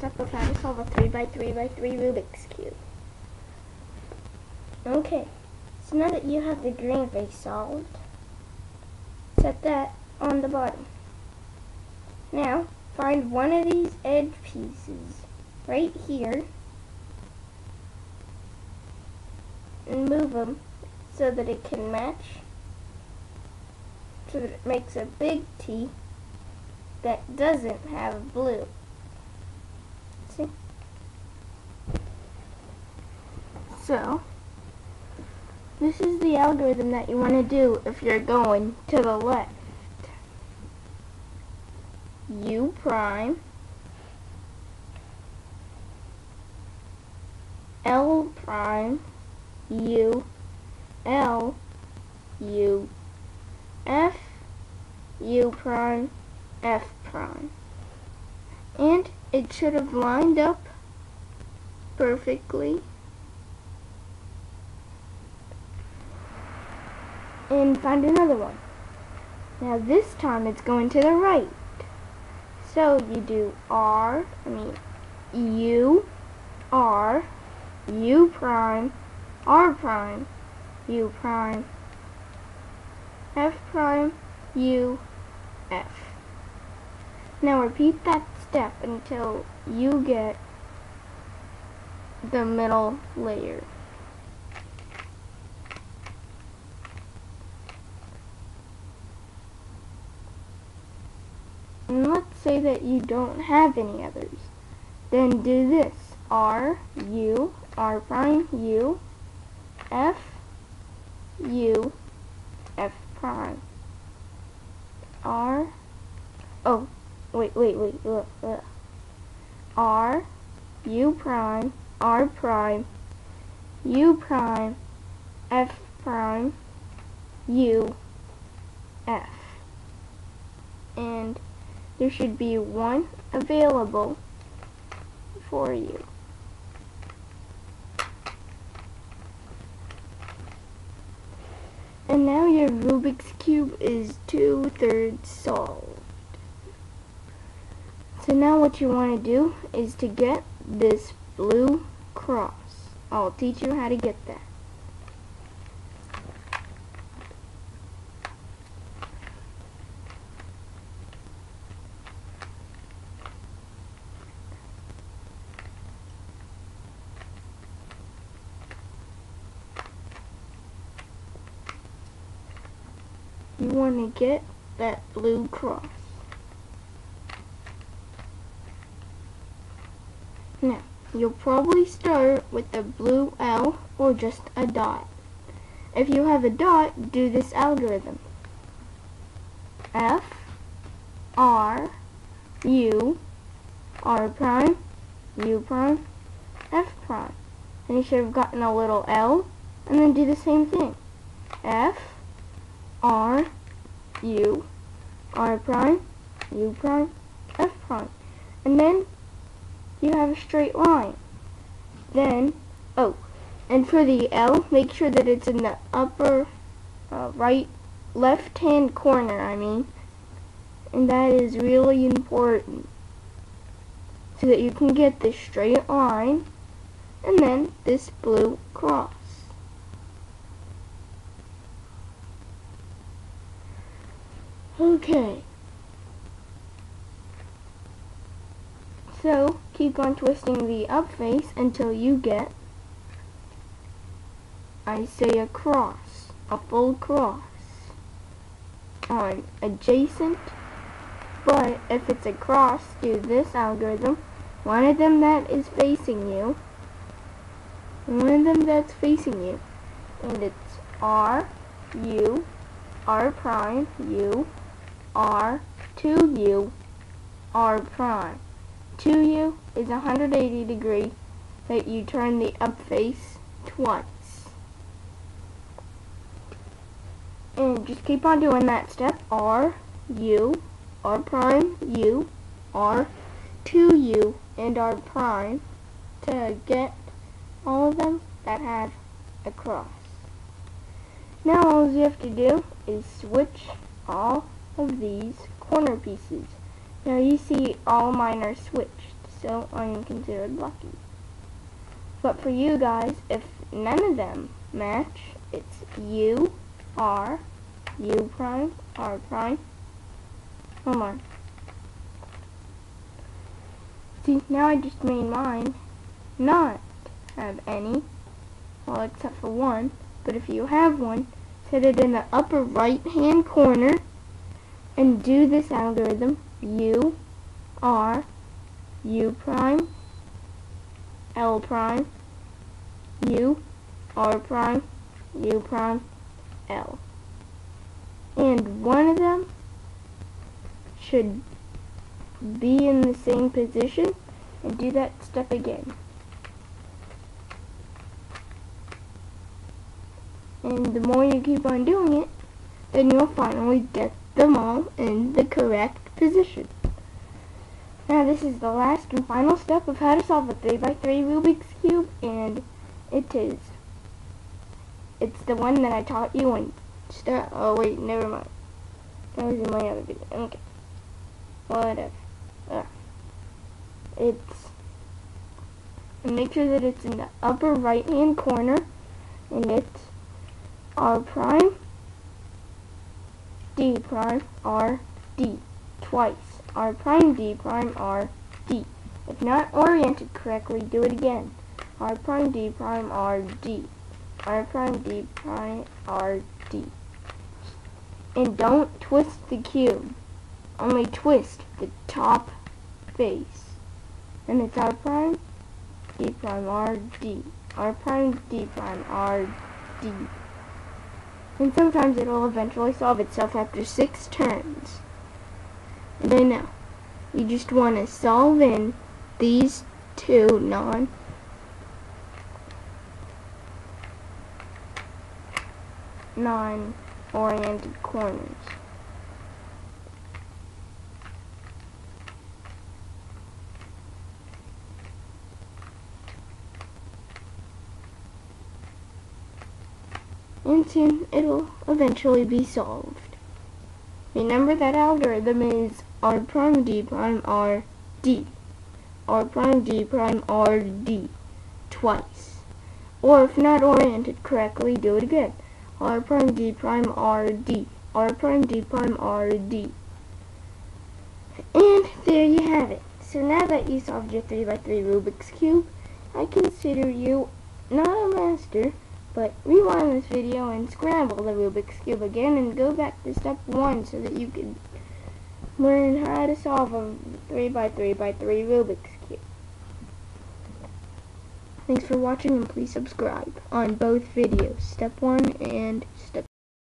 step of how to solve a 3x3x3 Rubik's Cube. Okay, so now that you have the green face solved, set that on the bottom. Now, find one of these edge pieces right here and move them so that it can match, so that it makes a big T that doesn't have blue. See? So, this is the algorithm that you want to do if you're going to the left. U prime, L prime, U, L, U, F, U prime, F prime. And it should have lined up perfectly. And find another one. Now this time it's going to the right. So you do U, R, U prime, R prime, U prime, F prime, U, F. Now repeat that step until you get the middle layer. And let's say that you don't have any others. Then do this. R, U, R prime, U, F, U, F prime. R, oh, wait, R, U prime, R prime, U prime, F prime, U, F. And there should be one available for you. And now your Rubik's Cube is 2/3 solved. So now what you want to do is to get this blue cross. I'll teach you how to get that. You want to get that blue cross. Now, you'll probably start with the blue L or just a dot. If you have a dot, do this algorithm. F, R, U, R prime, U prime, F prime. And you should have gotten a little L, and then do the same thing. F, R, U, R prime, U prime, F prime. And then you have a straight line. Then, oh, and for the L, make sure that it's in the upper left-hand corner, and that is really important, so that you can get this straight line, and then this blue cross. Okay. So, keep on twisting the up face until you get, I say, a cross, a full cross on adjacent. But if it's a cross, do this algorithm. One of them that is facing you, and it's R, U, R prime, U, R, 2U, R prime. 2U is 180 degree that you turn the up face twice. And just keep on doing that step. R, U, R prime, U, R, 2U, and R prime to get all of them that have a cross. Now all you have to do is switch all of these corner pieces. Now you see all mine are switched, so I am considered lucky. But for you guys, if none of them match, it's U, R, U prime, R prime. Hold on. See, now I just made mine not have any, well, except for one. But if you have one, set it in the upper right hand corner and do this algorithm: U, R, U prime, L prime, U, R prime, U prime, L. And one of them should be in the same position, and do that step again. And the more you keep on doing it, then you'll finally get them all in the correct position. Now this is the last and final step of how to solve a 3x3 Rubik's Cube, and it's the one that I taught you in oh wait, never mind. That was in my other video. Okay. Whatever. Make sure that it's in the upper right hand corner, and it's R prime, D prime, R, D, twice. R prime, D prime, R, D. If not oriented correctly, do it again. R prime, D prime, R, D. R prime, D prime, R, D. And don't twist the cube. Only twist the top face. And it's R prime, D prime, R, D. R prime, D prime, R, D. And sometimes it'll eventually solve itself after 6 turns. And I know, you just want to solve in these two non-oriented corners. And soon it'll eventually be solved. Remember that algorithm is R prime, D prime, R, D. R prime, D prime, R, D. Twice. Or if not oriented correctly, do it again. R prime, D prime, R, D. R prime, D prime, R, D. And there you have it. So now that you solved your 3x3 Rubik's Cube, I consider you not a master, but rewind this video and scramble the Rubik's Cube again and go back to step 1 so that you can learn how to solve a 3x3x3 Rubik's Cube. Thanks for watching, and please subscribe on both videos, step 1 and step